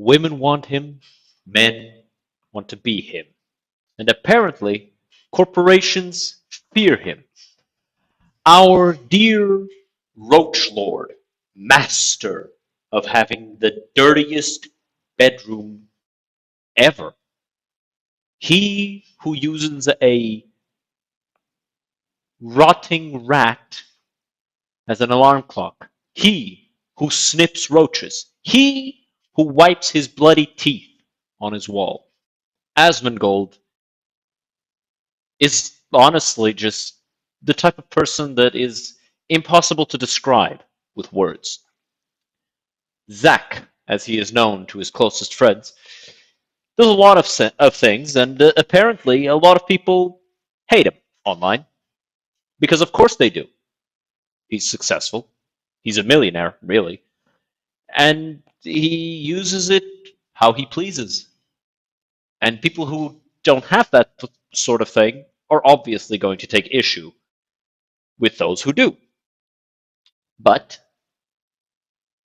Women want him, men want to be him. And apparently, corporations fear him. Our dear Roach Lord, master of having the dirtiest bedroom ever. He who uses a rotting rat as an alarm clock. He who snips roaches. He who wipes his bloody teeth on his wall. Asmongold is honestly just the type of person that is impossible to describe with words. Zach, as he is known to his closest friends, does a lot of things, and apparently a lot of people hate him online. Because of course they do. He's successful. He's a millionaire, really. And he uses it how he pleases. And people who don't have that sort of thing are obviously going to take issue with those who do. But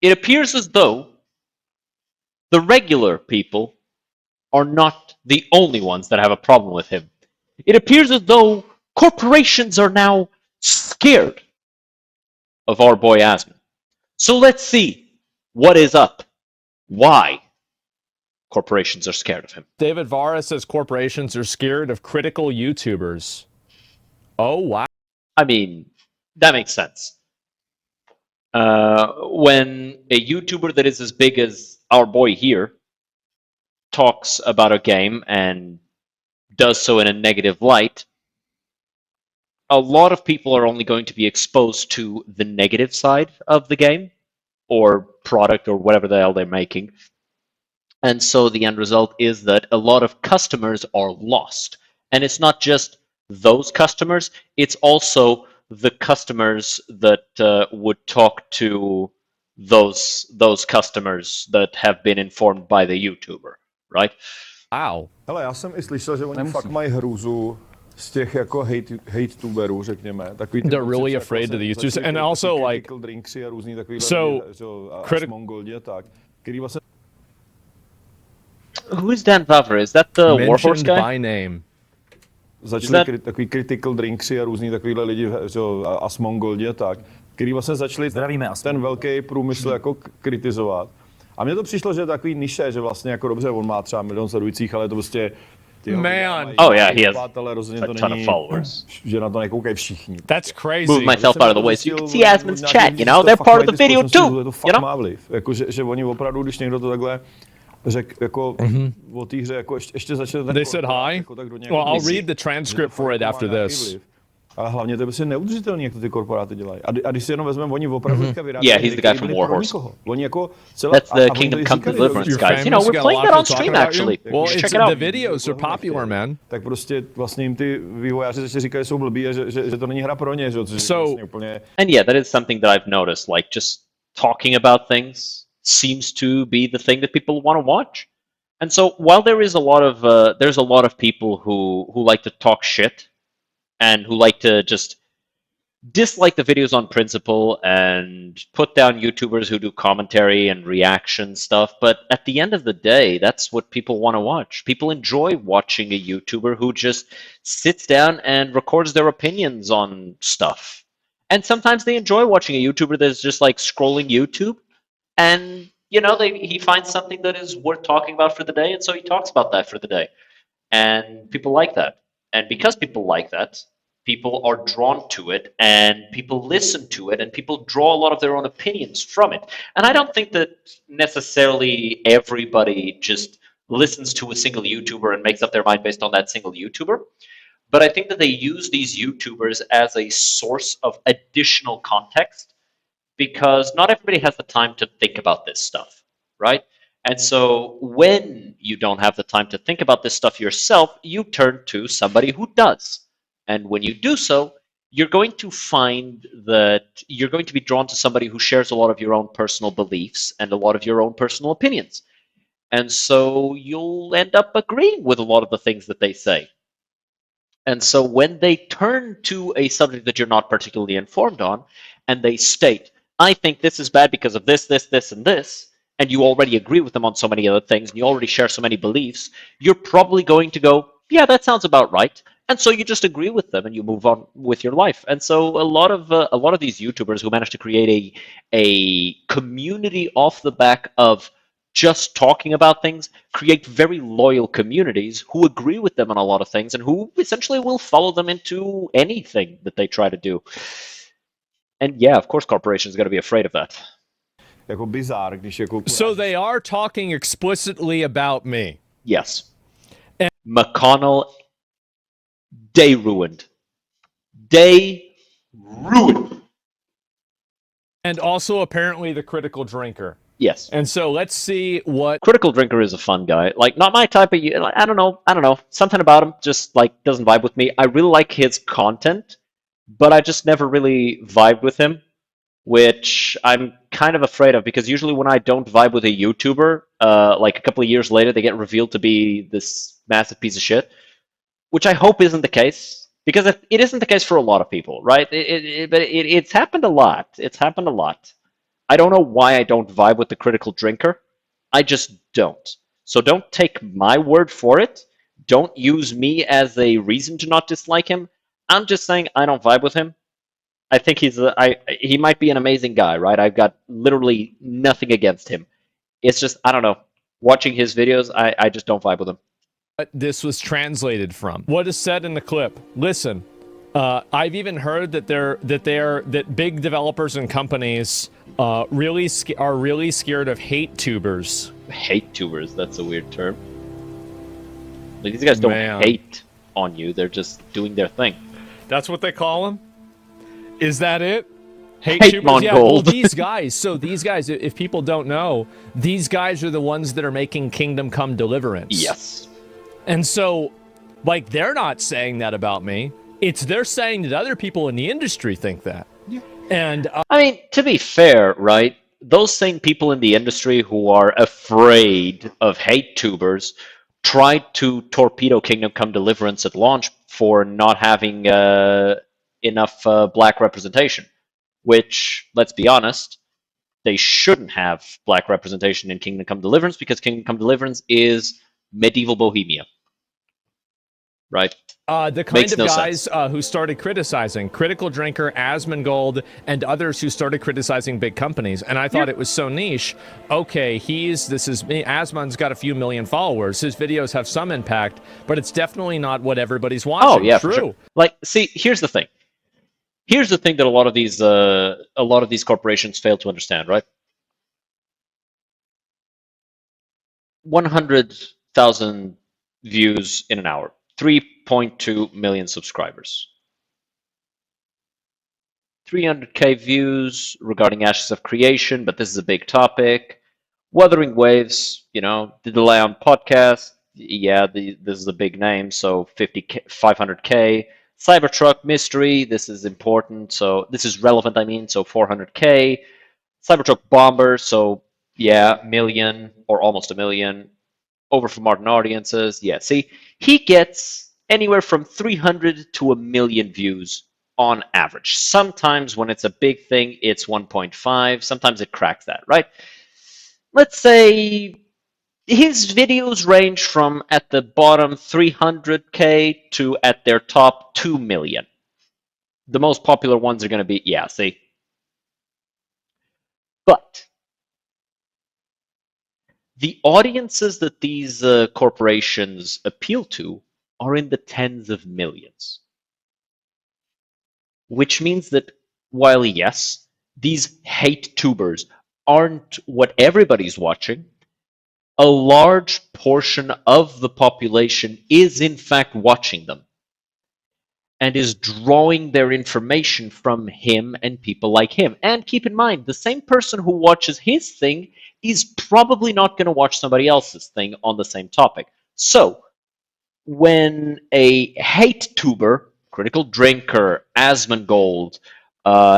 it appears as though the regular people are not the only ones that have a problem with him. It appears as though corporations are now scared of our boy Asmon. So let's see what is up. Why corporations are scared of him. David Vara says corporations are scared of critical YouTubers. Oh, wow. I mean, that makes sense. When a YouTuber that is as big as our boy here talks about a game and does so in a negative light, a lot of people are only going to be exposed to the negative side of the game or product or whatever the hell they're making. And so the end result is that a lot of customers are lost. And it's not just those customers, it's also the customers that would talk to those customers that have been informed by the YouTuber, right? Wow. Hele, já jsem i slyšel, že oni fakt mají hrůzu z těch jako hate-tuberů, řekněme. Takový They're really afraid of the YouTubers. And also, like, drinksy a různý takový so, Asmon Goldi a tak, který vlastně... Who is Dan Vavra? Is that the Warhorse guy? By name. Začali takový critical drinksy a různý takovýhle lidi, Asmon Goldi a tak, který vlastně začali ten velký průmysl jako kritizovat. A mně to přišlo, že je takový niše, že vlastně jako dobře, on má třeba 1 milion sledujících, ale to prostě... Man. Oh yeah, he has a ton of followers. Že na to nekoukají všichni. That's crazy. Move myself out of the way so you can see Asmon's chat, you know? They're part of the video too, to fakt má vliv. Jako, že oni opravdu, když někdo to takhle řekl jako o té hře, jako ještě začne... They said hi? Jako, tak well, I'll read the transcript for it after this. Ale hlavně to je prostě neudržitelný, jak to ty korporáty dělají. A když si jenom vezmeme, oni opravdu teďka vyrábějí... Yeah, he's the guy from Warhorse. Oni jako That's the Kingdom Come Deliverance guys. You know, we're playing that on stream actually. Well, check it out. The videos are popular, man. Tak prostě vlastně jim ty vývojáři začali říkat, že jsou blbí a že to není hra pro ně, že so, úplně... And yeah, that is something that I've noticed. Like, just talking about things seems to be the thing that people want to watch. And so while there is a lot of there's a lot of people who like to talk shit and who like to just dislike the videos on principle and put down YouTubers who do commentary and reaction stuff, but at the end of the day, that's what people want to watch. People enjoy watching a YouTuber who just sits down and records their opinions on stuff. And sometimes they enjoy watching a YouTuber that's just like scrolling YouTube and you know, he finds something that is worth talking about for the day, and so he talks about that for the day. And people like that. And because people like that, people are drawn to it, and people listen to it, and people draw a lot of their own opinions from it. And I don't think that necessarily everybody just listens to a single YouTuber and makes up their mind based on that single YouTuber. But I think that they use these YouTubers as a source of additional context, because not everybody has the time to think about this stuff, right? And so when you don't have the time to think about this stuff yourself, you turn to somebody who does. And when you do so, you're going to find that you're going to be drawn to somebody who shares a lot of your own personal beliefs and a lot of your own personal opinions. And so you'll end up agreeing with a lot of the things that they say. And so when they turn to a subject that you're not particularly informed on, and they state, I think this is bad because of this, this, this, and this, and you already agree with them on so many other things, and you already share so many beliefs, you're probably going to go, yeah, that sounds about right. And so you just agree with them and you move on with your life. And so a lot of these YouTubers who manage to create a community off the back of just talking about things create very loyal communities who agree with them on a lot of things and who essentially will follow them into anything that they try to do. And yeah, of course, corporations are going to be afraid of that. Jako bizár, když jako... So they are talking explicitly about me. Yes. McConnell, they ruined. They ruined. And also apparently the critical drinker. Yes. And so let's see what Critical Drinker is a fun guy. Like, not my type of. Like, I don't know. Something about him just like doesn't vibe with me. I really like his content, but I just never really vibed with him, which I'm kind of afraid of because usually when I don't vibe with a YouTuber, like a couple of years later, they get revealed to be this massive piece of shit, which I hope isn't the case because it isn't the case for a lot of people, right? But it's happened a lot. It's happened a lot. I don't know why I don't vibe with the critical drinker. I just don't. So don't take my word for it. Don't use me as a reason to not dislike him. I'm just saying I don't vibe with him. I think he might be an amazing guy, right? I've got literally nothing against him. It's just I don't know. Watching his videos, I just don't vibe with him. this was translated from. What is said in the clip? Listen, I've even heard that big developers and companies are really scared of hate tubers. Hate tubers, that's a weird term. Like, these guys don't hate on you, they're just doing their thing. That's what they call them? Is that it? Hate tubers? Mon Yeah, well, Gold. these guys, if people don't know, these guys are the ones that are making Kingdom Come Deliverance. Yes. And so, like, they're not saying that about me. They're saying that other people in the industry think that. Yeah. And I mean, to be fair, right? Those same people in the industry who are afraid of hate tubers tried to torpedo Kingdom Come Deliverance at launch for not having enough black representation. Which, let's be honest, they shouldn't have black representation in Kingdom Come Deliverance because Kingdom Come Deliverance is medieval Bohemia. Right? the kind Makes of no guys who started criticizing Critical Drinker, Asmongold, and others who started criticizing big companies. And I thought it was so niche. Okay, this is me. Asmon's got a few million followers. His videos have some impact, but it's definitely not what everybody's watching. Oh yeah, true. For sure. Like, see, here's the thing. Here's the thing that a lot of these corporations fail to understand, right? 100,000 views in an hour, 3.2 million subscribers, 300K views regarding Ashes of Creation, but this is a big topic. Wuthering Waves, the Delay on podcast, yeah, this is a big name, so 500K. Cybertruck Mystery, this is important, so this is relevant, so 400K. Cybertruck Bomber, so yeah, million or almost a million. Over for Martin audiences, yeah. See, he gets anywhere from 300 to a million views on average. Sometimes when it's a big thing, it's 1.5. Sometimes it cracks that, right? Let's say his videos range from at the bottom 300K to at their top 2 million. The most popular ones are going to be, yeah, see. But the audiences that these corporations appeal to are in the tens of millions. Which means that while, yes, these hate tubers aren't what everybody's watching, a large portion of the population is in fact watching them and is drawing their information from him and people like him. And keep in mind, the same person who watches his thing is probably not going to watch somebody else's thing on the same topic. So, when a hate tuber, Critical Drinker, Asmongold,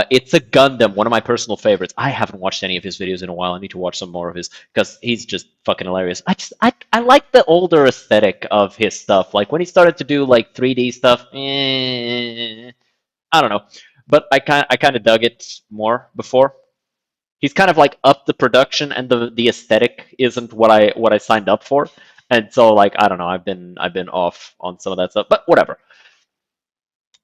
it's a Gundam, one of my personal favorites. I haven't watched any of his videos in a while. I need to watch some more of his because he's just fucking hilarious. I like the older aesthetic of his stuff. Like when he started to do like 3D stuff, I don't know, but I kind of dug it more before. He's kind of like up the production, and the aesthetic isn't what I signed up for. And so like I don't know, I've been off on some of that stuff, but whatever.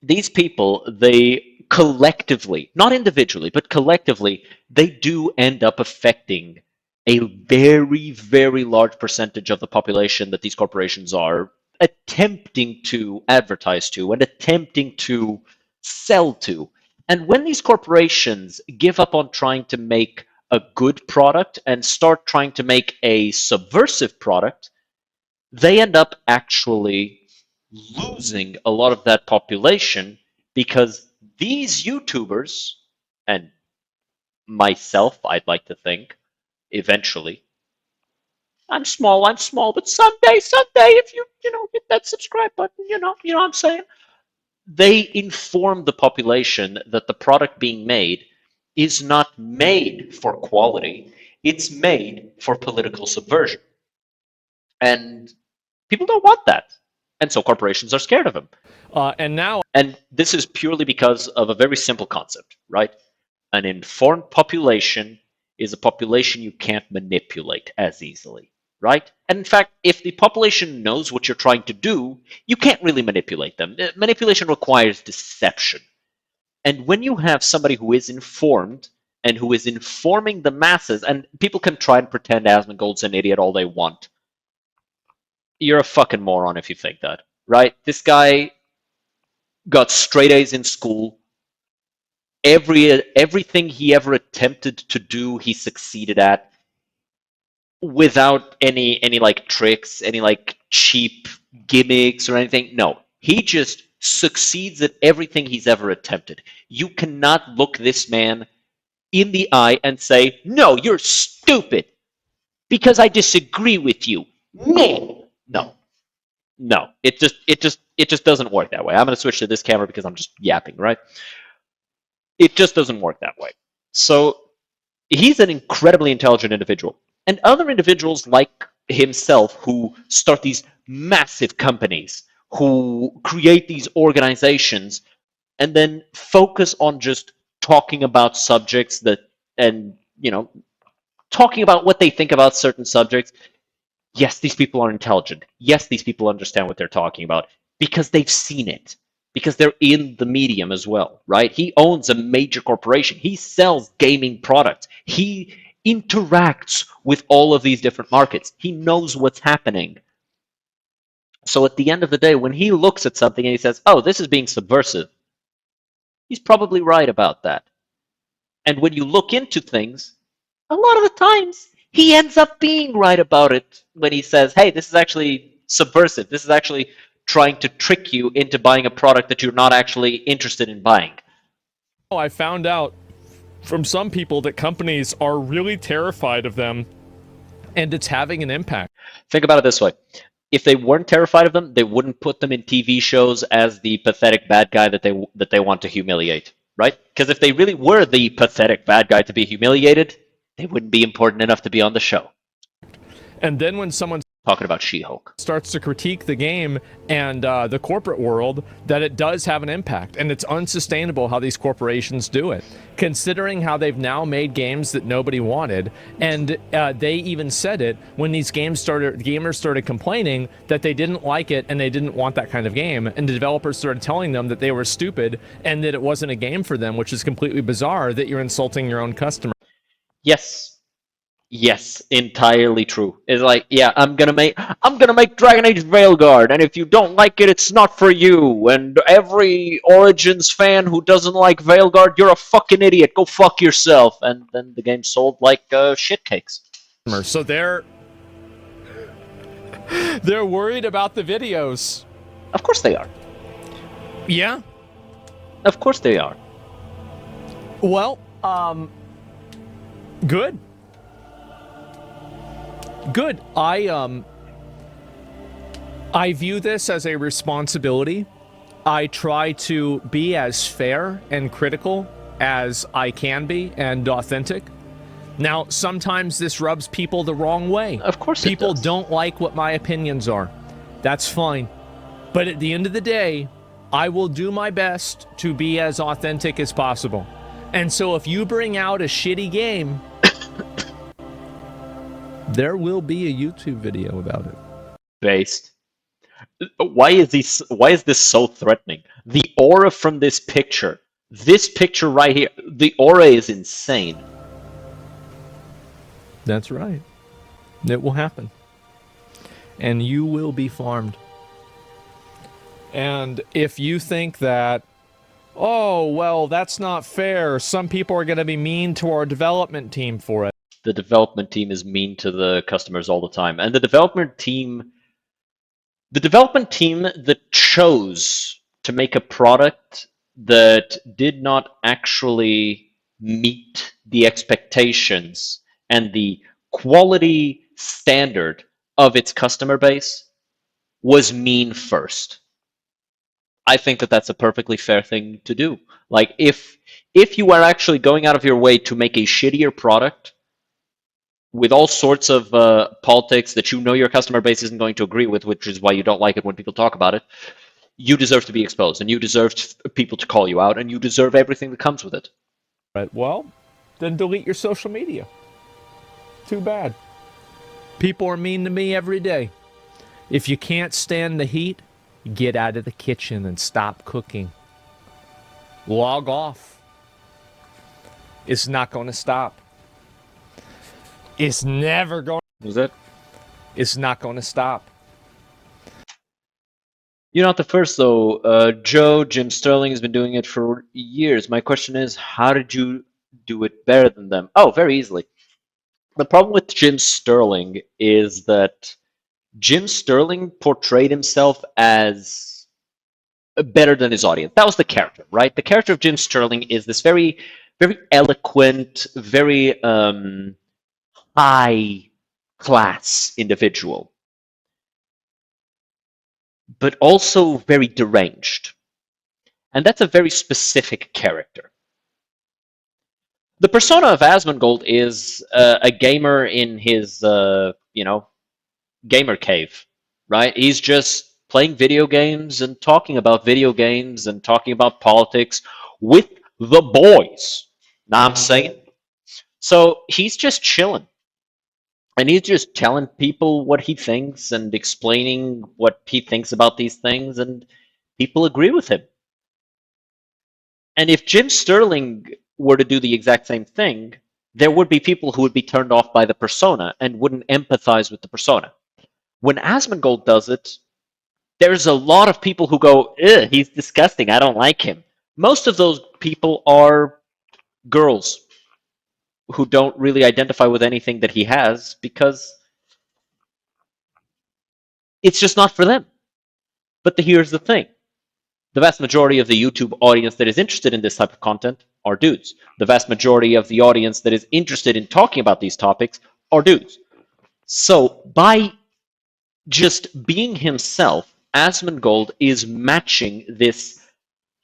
These people, they collectively, not individually, but collectively, they do end up affecting a very, very large percentage of the population that these corporations are attempting to advertise to and attempting to sell to. And when these corporations give up on trying to make a good product and start trying to make a subversive product, they end up actually losing a lot of that population because these YouTubers, and myself, I'd like to think, eventually, I'm small, but someday, if you hit that subscribe button, you know what I'm saying? They inform the population that the product being made is not made for quality, it's made for political subversion. And people don't want that. And so corporations are scared of them. And this is purely because of a very simple concept, right? An informed population is a population you can't manipulate as easily, right? And in fact, if the population knows what you're trying to do, you can't really manipulate them. Manipulation requires deception. And when you have somebody who is informed and who is informing the masses, and people can try and pretend Asmongold's an idiot all they want. You're a fucking moron if you think that, right? This guy got straight A's in school. Everything he ever attempted to do, he succeeded at without any like tricks, any like cheap gimmicks or anything. No, he just succeeds at everything he's ever attempted. You cannot look this man in the eye and say, "No, you're stupid because I disagree with you." Man, no. No, it just doesn't work that way. I'm going to switch to this camera because I'm just yapping, right? It just doesn't work that way. So he's an incredibly intelligent individual. And other individuals like himself who start these massive companies, who create these organizations, and then focus on just talking about subjects that, and, talking about what they think about certain subjects. Yes, these people are intelligent. Yes, these people understand what they're talking about because they've seen it, because they're in the medium as well, right? He owns a major corporation. He sells gaming products. He interacts with all of these different markets. He knows what's happening. So at the end of the day, when he looks at something and he says, "Oh, this is being subversive," he's probably right about that. And when you look into things, a lot of the times he ends up being right about it when he says, "Hey, this is actually subversive. This is actually trying to trick you into buying a product that you're not actually interested in buying." I found out from some people that companies are really terrified of them, and it's having an impact. Think about it this way. If they weren't terrified of them, they wouldn't put them in TV shows as the pathetic bad guy that they want to humiliate, right? Because if they really were the pathetic bad guy to be humiliated, they wouldn't be important enough to be on the show. And then when someone talking about She-Hulk starts to critique the game and the corporate world, that it does have an impact, and it's unsustainable how these corporations do it, considering how they've now made games that nobody wanted. And they even said it when these gamers started complaining that they didn't like it and they didn't want that kind of game, and the developers started telling them that they were stupid and that it wasn't a game for them, which is completely bizarre that you're insulting your own customer. Yes, entirely true. It's like, yeah, I'm gonna make Dragon Age Veilguard, and if you don't like it, it's not for you. And every Origins fan who doesn't like Veilguard, you're a fucking idiot. Go fuck yourself. And then the game sold like shit cakes. So they're worried about the videos. Of course they are. Yeah. Of course they are. Well, good. Good. I view this as a responsibility. I try to be as fair and critical as I can be and authentic. Now, sometimes this rubs people the wrong way. Of course people don't like what my opinions are. That's fine. But at the end of the day, I will do my best to be as authentic as possible. And so if you bring out a shitty game, there will be a YouTube video about it. Based. Why is this so threatening? The aura from this picture right here, the aura is insane. That's right. It will happen. And you will be farmed. And if you think that, oh, well, that's not fair, some people are going to be mean to our development team for it. The development team is mean to the customers all the time. And the development team that chose to make a product that did not actually meet the expectations and the quality standard of its customer base was mean first. I think that that's a perfectly fair thing to do. Like if you are actually going out of your way to make a shittier product with all sorts of politics that you know your customer base isn't going to agree with, which is why you don't like it when people talk about it, you deserve to be exposed, and you deserve people to call you out, and you deserve everything that comes with it. Right. Well, then delete your social media. Too bad. People are mean to me every day. If you can't stand the heat, get out of the kitchen and stop cooking. Log off. It's not going to stop. It's never going to. Was that? It's not going to stop. You're not the first, though. Jim Sterling has been doing it for years. My question is, how did you do it better than them? Oh, very easily. The problem with Jim Sterling is that Jim Sterling portrayed himself as better than his audience. That was the character, right? The character of Jim Sterling is this very, very eloquent, very high class individual, but also very deranged. And that's a very specific character. The persona of Asmongold is a gamer in his, gamer cave, right? He's just playing video games and talking about video games and talking about politics with the boys. Know what I'm saying? So he's just chilling. And he's just telling people what he thinks and explaining what he thinks about these things, and people agree with him. And if Jim Sterling were to do the exact same thing, there would be people who would be turned off by the persona and wouldn't empathize with the persona. When Asmongold does it, there's a lot of people who go, "Ugh, he's disgusting, I don't like him." Most of those people are girls who don't really identify with anything that he has because it's just not for them. But here's the thing. The vast majority of the YouTube audience that is interested in this type of content are dudes. The vast majority of the audience that is interested in talking about these topics are dudes. So by just being himself, Asmongold is matching this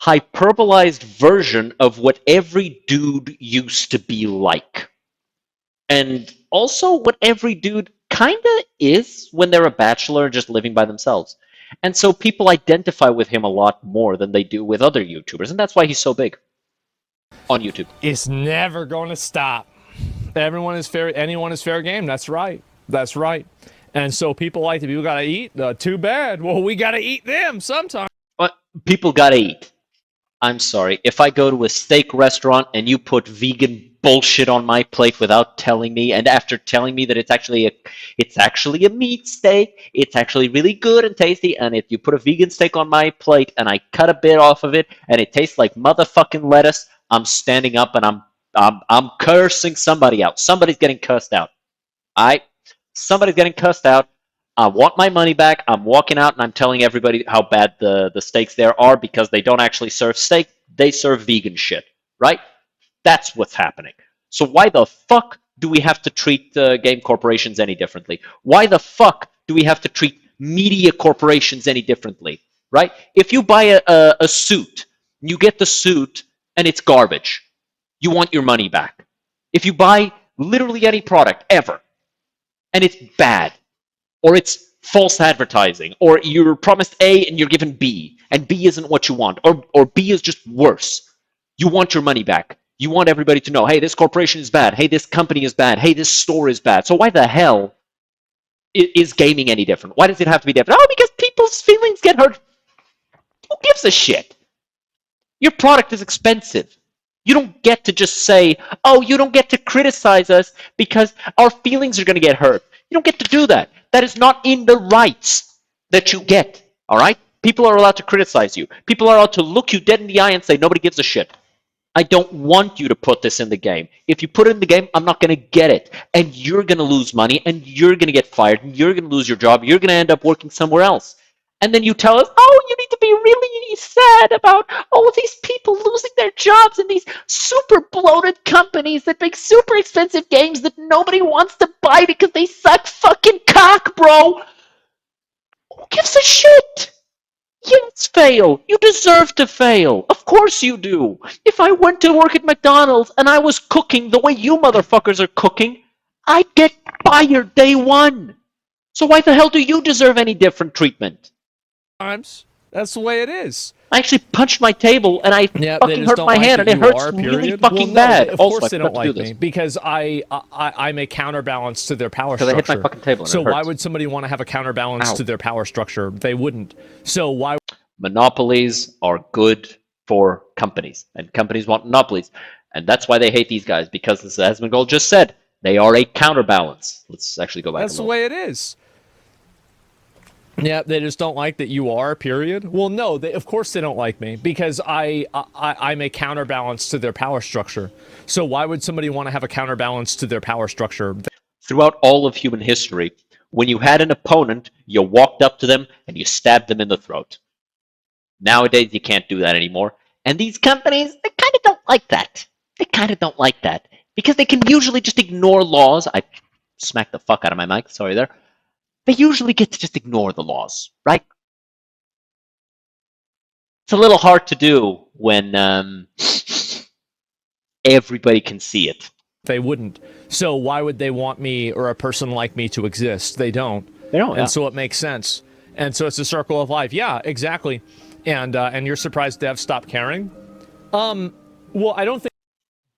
hyperbolized version of what every dude used to be like. And also what every dude kinda is when they're a bachelor just living by themselves. And so people identify with him a lot more than they do with other YouTubers, and that's why he's so big on YouTube. It's never going to stop. Everyone is fair. Anyone is fair game. That's right. That's right. And so people like to be, we got to eat. Too bad. Well, we got to eat them sometime. But people gotta eat. I'm sorry. If I go to a steak restaurant and you put vegan bullshit on my plate without telling me, and after telling me that it's actually a meat steak, it's actually really good and tasty, and if you put a vegan steak on my plate and I cut a bit off of it and it tastes like motherfucking lettuce, I'm standing up and I'm cursing somebody out. Somebody's getting cursed out. Somebody's getting cursed out. I want my money back. I'm walking out and I'm telling everybody how bad the steaks there are because they don't actually serve steak. They serve vegan shit, right? That's what's happening. So why the fuck do we have to treat game corporations any differently? Why the fuck do we have to treat media corporations any differently, right? If you buy a suit, you get the suit and it's garbage, you want your money back. If you buy literally any product ever and it's bad, or it's false advertising, or you're promised A and you're given B, and B isn't what you want, or B is just worse, you want your money back. You want everybody to know, hey, this corporation is bad. Hey, this company is bad. Hey, this store is bad. So why the hell is gaming any different? Why does it have to be different? Oh, because people's feelings get hurt. Who gives a shit? Your product is expensive. You don't get to just say, oh, you don't get to criticize us because our feelings are going to get hurt. You don't get to do that. That is not in the rights that you get. All right? People are allowed to criticize you. People are allowed to look you dead in the eye and say, nobody gives a shit. I don't want you to put this in the game. If you put it in the game, I'm not going to get it. And you're going to lose money, and you're going to get fired, and you're going to lose your job. You're going to end up working somewhere else. And then you tell us, oh, you need to be really sad about all these people losing their jobs in these super bloated companies that make super expensive games that nobody wants to buy because they suck fucking cock, bro. Who gives a shit? Yes, fail. You deserve to fail. Of course you do. If I went to work at McDonald's and I was cooking the way you motherfuckers are cooking, I'd get fired day one. So why the hell do you deserve any different treatment? Times. That's the way it is. I actually punched my table and I fucking hurt my hand and it hurts really fucking bad. Of Also, course I they don't forgot to like do me this. because I'm a counterbalance to their power Because I structure. hit my fucking table and So it hurts. why would somebody want to have a counterbalance Ow. to their power structure? They wouldn't. So why? Monopolies are good for companies, and companies want monopolies. And that's why they hate these guys, because as Asmongold just said, they are a counterbalance. Let's actually go back. That's the way it is. Yeah, they just don't like that you are, period. Well, no, of course they don't like me because I'm a counterbalance to their power structure. So why would somebody want to have a counterbalance to their power structure? Throughout all of human history, when you had an opponent, you walked up to them and you stabbed them in the throat. Nowadays, you can't do that anymore. And these companies, they kind of don't like that. They kind of don't like that because they can usually just ignore laws. I smacked the fuck out of my mic. Sorry there. They usually get to just ignore the laws, right? It's a little hard to do when everybody can see it. They wouldn't. So why would they want me or a person like me to exist? They don't. They don't, and yeah. So it makes sense. And so it's a circle of life. Yeah, exactly. And you're surprised devs stopped caring? Well, I don't think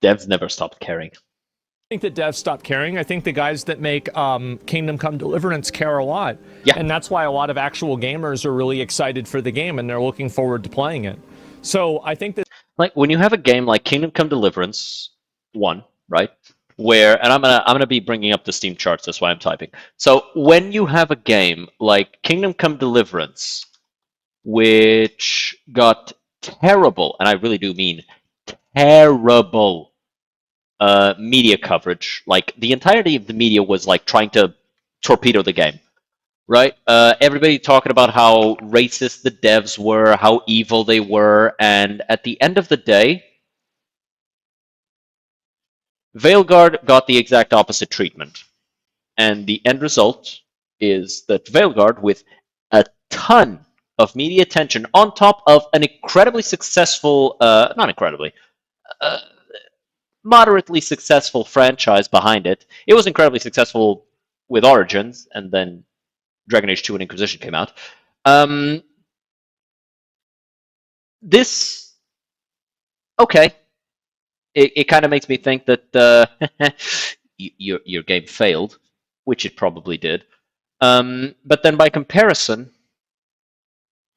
devs never stopped caring. I think that devs stopped caring. I think the guys that make Kingdom Come Deliverance care a lot. Yeah. And that's why a lot of actual gamers are really excited for the game and they're looking forward to playing it. So I think that like when you have a game like Kingdom Come Deliverance 1, right? Where, and I'm gonna be bringing up the Steam charts, that's why I'm typing. So when you have a game like Kingdom Come Deliverance, which got terrible, and I really do mean terrible media coverage. Like the entirety of the media was like trying to torpedo the game, right? Everybody talking about how racist the devs were, how evil they were, and at the end of the day, Veilguard got the exact opposite treatment. And the end result is that Veilguard, with a ton of media attention on top of an incredibly successful, not incredibly, moderately successful franchise behind it. It was incredibly successful with Origins, and then Dragon Age 2 and Inquisition came out. This, okay, it kind of makes me think that your game failed, which it probably did. But then by comparison,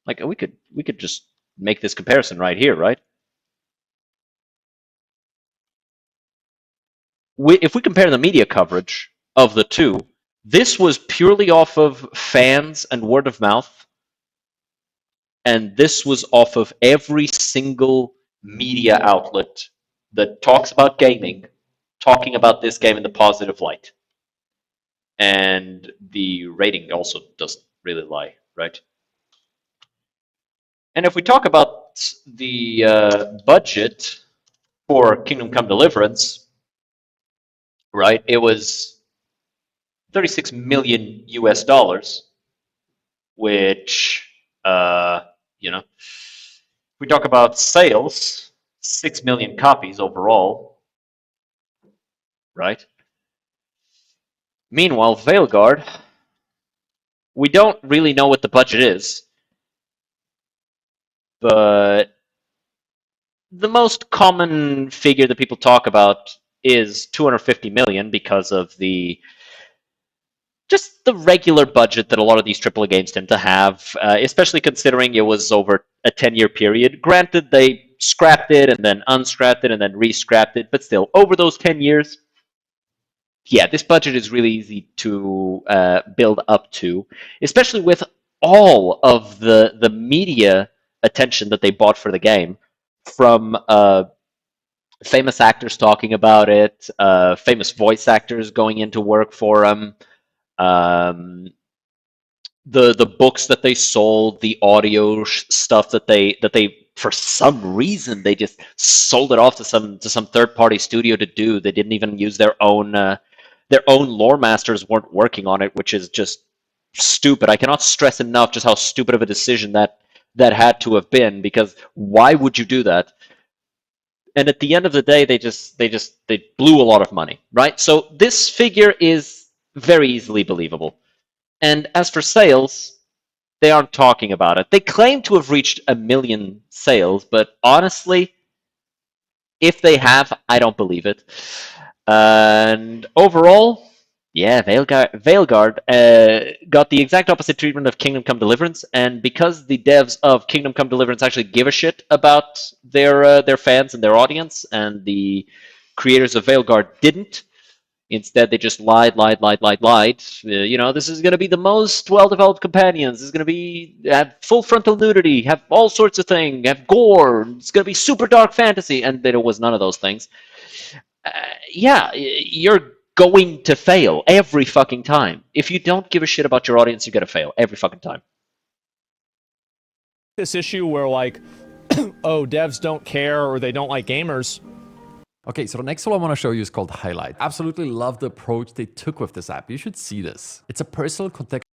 like we could just make this comparison right here, right? If we compare the media coverage of the two, this was purely off of fans and word of mouth, and this was off of every single media outlet that talks about gaming, talking about this game in the positive light. And the rating also doesn't really lie, right? And if we talk about the budget for Kingdom Come Deliverance, right, it was 36 million US dollars, which, you know, if we talk about sales, 6 million copies overall, right? Meanwhile, Veilguard, we don't really know what the budget is, but the most common figure that people talk about is 250 million because of just the regular budget that a lot of these AAA games tend to have, especially considering it was over a 10-year period. Granted, they scrapped it and then unscrapped it and then re-scrapped it, but still, over those 10 years, yeah, this budget is really easy to build up to, especially with all of the media attention that they bought for the game, from famous actors talking about it, famous voice actors going into work for them, um, the books that they sold, the audio stuff that they for some reason they just sold it off to some third party studio to do. They didn't even use their own lore masters weren't working on it, which is just stupid. I cannot stress enough just how stupid of a decision that had to have been, because why would you do that? And at the end of the day, they blew a lot of money, right? So this figure is very easily believable. And as for sales, they aren't talking about it. They claim to have reached 1 million sales, but honestly, if they have, I don't believe it. And overall, yeah, Veilguard got the exact opposite treatment of Kingdom Come Deliverance, and because the devs of Kingdom Come Deliverance actually give a shit about their fans and their audience, and the creators of Veilguard didn't. Instead, they just lied. This is going to be the most well-developed companions. This is going to be have full frontal nudity, have all sorts of things, have gore. It's going to be super dark fantasy, and there was none of those things. Yeah, you're going to fail every fucking time. If you don't give a shit about your audience, you're going to fail every fucking time. This issue where like, oh, devs don't care or they don't like gamers. Okay, so the next one I want to show you is called Highlight. Absolutely love the approach they took with this app. You should see this. It's a personal context.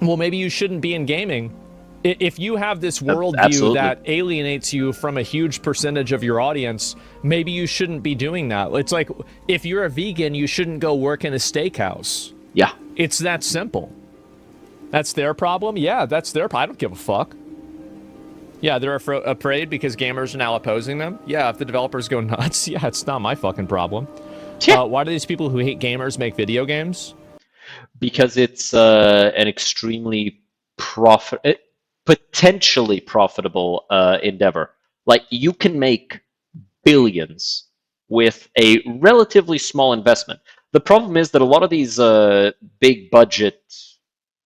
Well, maybe you shouldn't be in gaming. If you have this worldview that alienates you from a huge percentage of your audience, maybe you shouldn't be doing that. It's like, if you're a vegan, you shouldn't go work in a steakhouse. Yeah. It's that simple. That's their problem? Yeah, that's their problem. I don't give a fuck. Yeah, they're afraid because gamers are now opposing them. Yeah, if the developers go nuts, yeah, it's not my fucking problem. Yeah. Why do these people who hate gamers make video games? Because it's an extremely potentially profitable endeavor. Like, you can make billions with a relatively small investment. The problem is that a lot of these big budget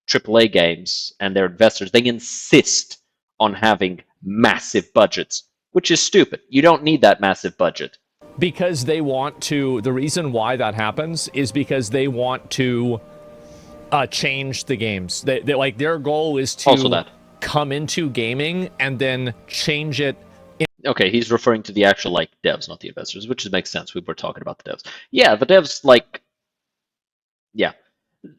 AAA games and their investors, they insist on having massive budgets, which is stupid. You don't need that massive budget. Because they want to, the reason why that happens is because they want to change the games. They like, their goal is to come into gaming and then change it. Okay, he's referring to the actual like devs, not the investors, which makes sense. We were talking about the devs. Yeah, the devs, like, yeah.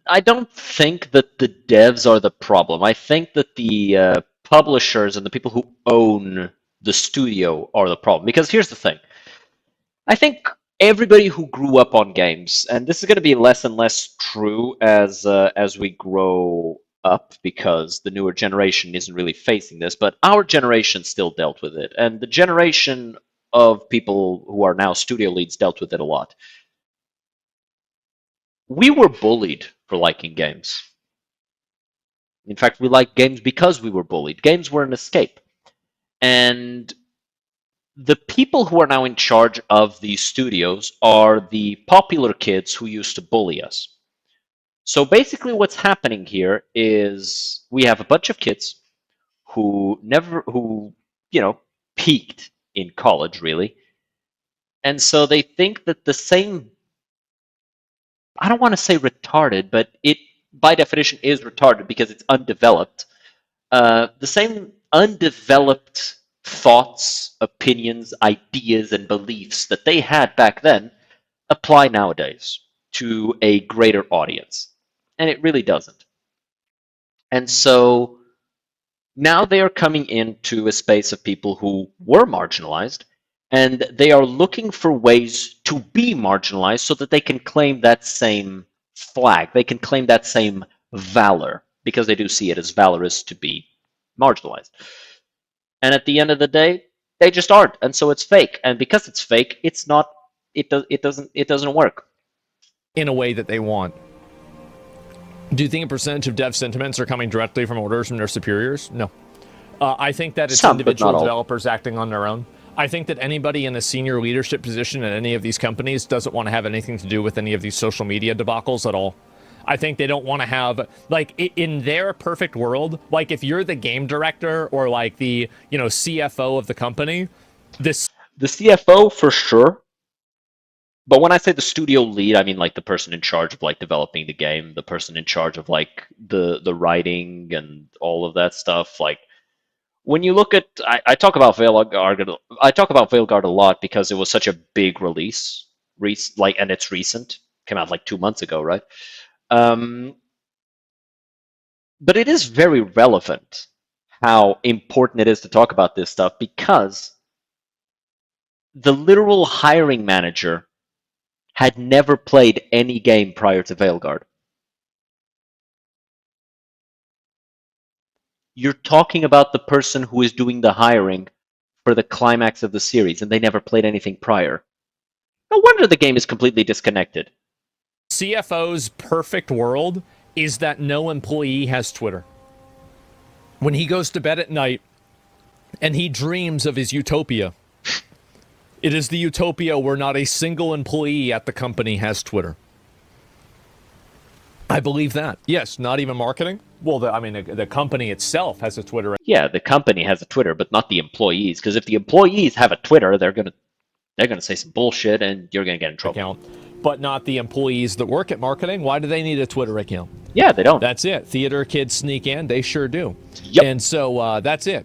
I don't think that the devs are the problem. I think that the publishers and the people who own the studio are the problem. Because here's the thing. I think everybody who grew up on games, and this is going to be less and less true as we grow up, because the newer generation isn't really facing this, but our generation still dealt with it, and the generation of people who are now studio leads dealt with it a lot. We were bullied for liking games. In fact, we liked games because we were bullied. Games were an escape. And the people who are now in charge of these studios are the popular kids who used to bully us. So basically what's happening here is we have a bunch of kids who peaked in college, really. And so they think that the same, I don't want to say retarded, but it by definition is retarded because it's undeveloped. The same undeveloped thoughts, opinions, ideas, and beliefs that they had back then apply nowadays to a greater audience. And it really doesn't. And so now they are coming into a space of people who were marginalized, and they are looking for ways to be marginalized so that they can claim that same flag. They can claim that same valor, because they do see it as valorous to be marginalized. And at the end of the day, They just aren't, and so it's fake. And because it's fake, it's not. It doesn't work in a way that they want. Do you think a percentage of dev sentiments are coming directly from orders from their superiors? No. I think that it's Some, but individual not all. developers acting on their own. I think that anybody in a senior leadership position at any of these companies doesn't want to have anything to do with any of these social media debacles at all. I think they don't want to have, like, in their perfect world, like, if you're the game director or, like, the, CFO of the company, the CFO for sure. But when I say the studio lead, I mean like the person in charge of like developing the game, the person in charge of like the writing and all of that stuff. Like when you look at, I talk about Veilguard, I talk about Veilguard a lot because it was such a big release, and it's recent, came out like 2 months ago, right? But it is very relevant how important it is to talk about this stuff because the literal hiring manager had never played any game prior to Veilguard. You're talking about the person who is doing the hiring for the climax of the series, and they never played anything prior. No wonder the game is completely disconnected. CFO's perfect world is that no employee has Twitter. When he goes to bed at night and he dreams of his utopia, it is the utopia where not a single employee at the company has Twitter. I believe that. Yes, not even marketing. Well, the company itself has a Twitter. Yeah, the company has a Twitter, but not the employees. Because if the employees have a Twitter, they're gonna say some bullshit, and you're gonna get in trouble. Account, but not the employees that work at marketing. Why do they need a Twitter account? Yeah, they don't. That's it. Theater kids sneak in. They sure do. Yep. And so that's it.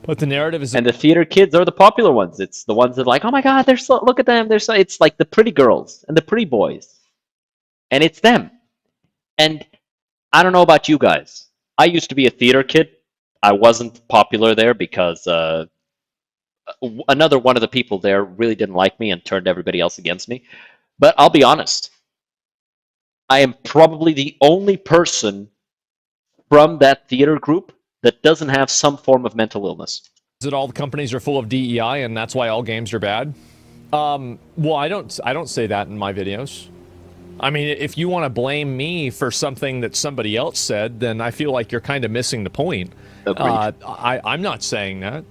But the narrative is, and the theater kids are the popular ones. It's the ones that are like, oh my god, they're so, look at them. They're so. It's like the pretty girls and the pretty boys, and it's them. And I don't know about you guys. I used to be a theater kid. I wasn't popular there because another one of the people there really didn't like me and turned everybody else against me. But I'll be honest. I am probably the only person from that theater group that doesn't have some form of mental illness. That all the companies are full of DEI and that's why all games are bad? Well, I don't say that in my videos. I mean, if you want to blame me for something that somebody else said, then I feel like you're kind of missing the point. I'm not saying that.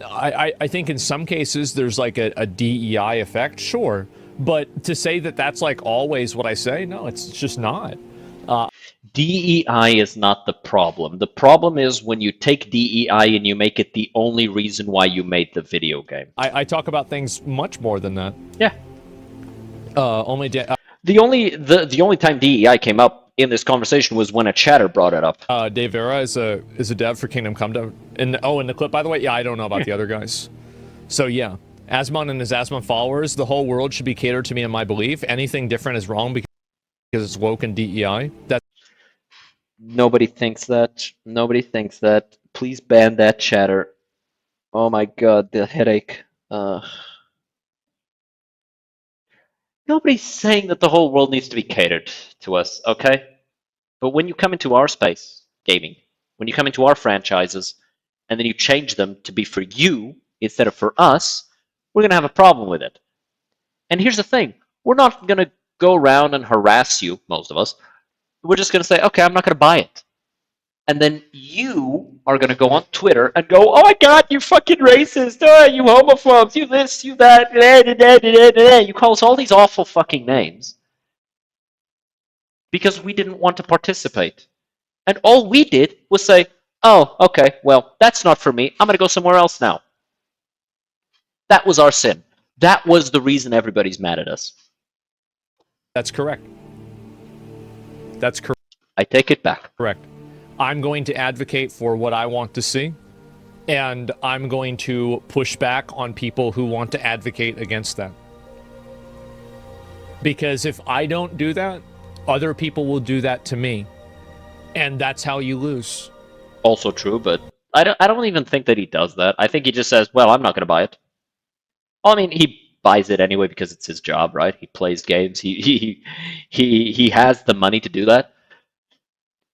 I think in some cases there's like a DEI effect, sure. But to say that that's like always what I say, no, it's just not. DEI is not the problem. The problem is when you take DEI and you make it the only reason why you made the video game. I talk about things much more than that. Yeah. The only time DEI came up in this conversation was when a chatter brought it up. Dave Vera is a dev for Kingdom Come Dev. In the clip, by the way, yeah, I don't know about the other guys. So yeah, Asmon and his Asmon followers, the whole world should be catered to me in my belief. Anything different is wrong because it's woke and DEI. Nobody thinks that. Nobody thinks that. Please ban that chatter. Oh my god, the headache. Nobody's saying that the whole world needs to be catered to us, okay? But when you come into our space, gaming, when you come into our franchises, and then you change them to be for you instead of for us, we're going to have a problem with it. And here's the thing. We're not going to go around and harass you, most of us. We're just going to say, okay, I'm not going to buy it. And then you are going to go on Twitter and go, oh my god, you fucking racist, oh, you homophobes, you this, you that, you call us all these awful fucking names. Because we didn't want to participate. And all we did was say, oh, okay, well, that's not for me, I'm going to go somewhere else now. That was our sin. That was the reason everybody's mad at us. That's correct. That's correct. I take it back. Correct. I'm going to advocate for what I want to see, and I'm going to push back on people who want to advocate against that. Because if I don't do that, other people will do that to me, and that's how you lose. Also true, but I don't even think that he does that. I think he just says, well, I'm not going to buy it. Well, I mean, he buys it anyway because it's his job, right? He plays games. He has the money to do that.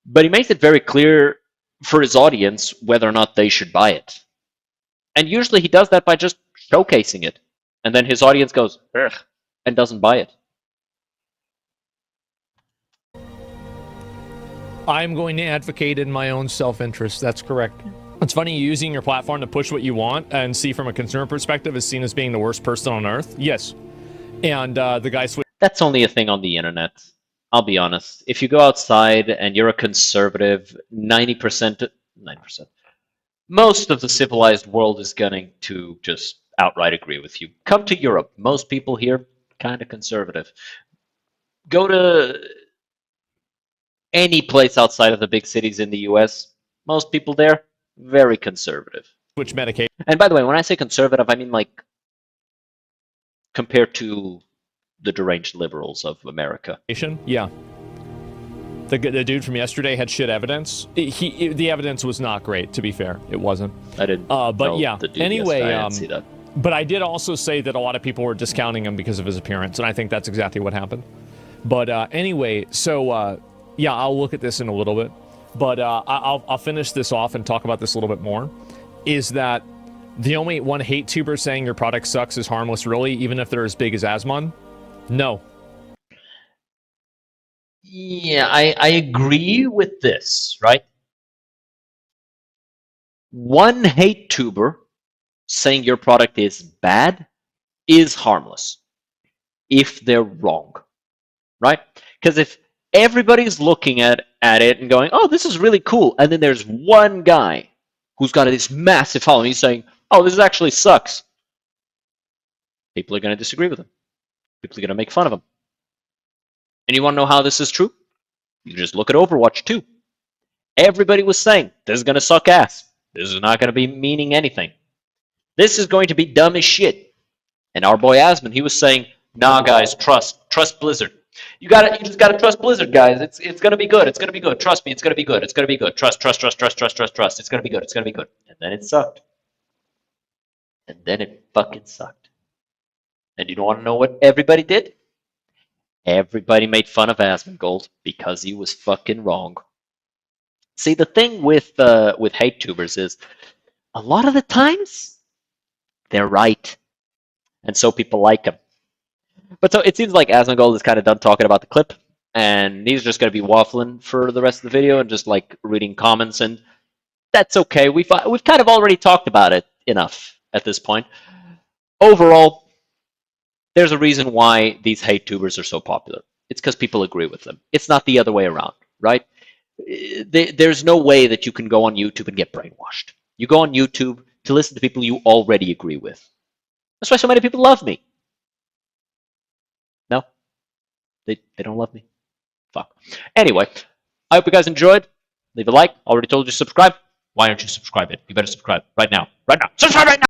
But he makes it very clear for his audience whether or not they should buy it. And usually he does that by just showcasing it. And then his audience goes, ugh, and doesn't buy it. I'm going to advocate in my own self-interest. That's correct. It's funny, using your platform to push what you want and see from a consumer perspective is seen as being the worst person on earth. Yes. And the guy switched. That's only a thing on the internet. I'll be honest. If you go outside and you're a conservative, 90%, most of the civilized world is going to just outright agree with you. Come to Europe. Most people here, kind of conservative. Go to any place outside of the big cities in the US, most people there, very conservative. Switch medication. And by the way, when I say conservative, I mean like compared to the deranged liberals of America. Yeah. The dude from yesterday had shit evidence. The evidence was not great, to be fair. It wasn't. I didn't. But yeah. Anyway, I didn't see that. But I did also say that a lot of people were discounting him because of his appearance, and I think that's exactly what happened. But anyway, so yeah, I'll look at this in a little bit. But I'll finish this off and talk about this a little bit more. Is that the only one hate tuber saying your product sucks is harmless, really, even if they're as big as Asmon? No. Yeah, I agree with this, right? One hate tuber saying your product is bad is harmless if they're wrong, right? Because if everybody's looking at it and going, oh, this is really cool, and then there's one guy who's got this massive following, he's saying, oh, this actually sucks, people are going to disagree with him. People are going to make fun of him. And you want to know how this is true? You just look at Overwatch 2. Everybody was saying, this is going to suck ass. This is not going to be meaning anything. This is going to be dumb as shit. And our boy Asmon, he was saying, nah, guys, trust Blizzard. You just gotta trust Blizzard, guys. It's gonna be good. It's gonna be good. Trust me, it's gonna be good. It's gonna be good. Trust. It's gonna be good. It's gonna be good. And then it sucked. And then it fucking sucked. And you don't want to know what everybody did? Everybody made fun of Asmongold because he was fucking wrong. See, the thing with hate tubers is a lot of the times they're right, and so people like them. But so it seems like Asmongold is kind of done talking about the clip, and he's just going to be waffling for the rest of the video and just like reading comments, and that's okay. We've kind of already talked about it enough at this point. Overall, there's a reason why these hate tubers are so popular. It's because people agree with them. It's not the other way around, right? There's no way that you can go on YouTube and get brainwashed. You go on YouTube to listen to people you already agree with. That's why so many people love me. No, they don't love me. Fuck. Anyway, I hope you guys enjoyed. Leave a like. Already told you to subscribe. Why aren't you subscribing? You better subscribe right now. Right now. Subscribe right now!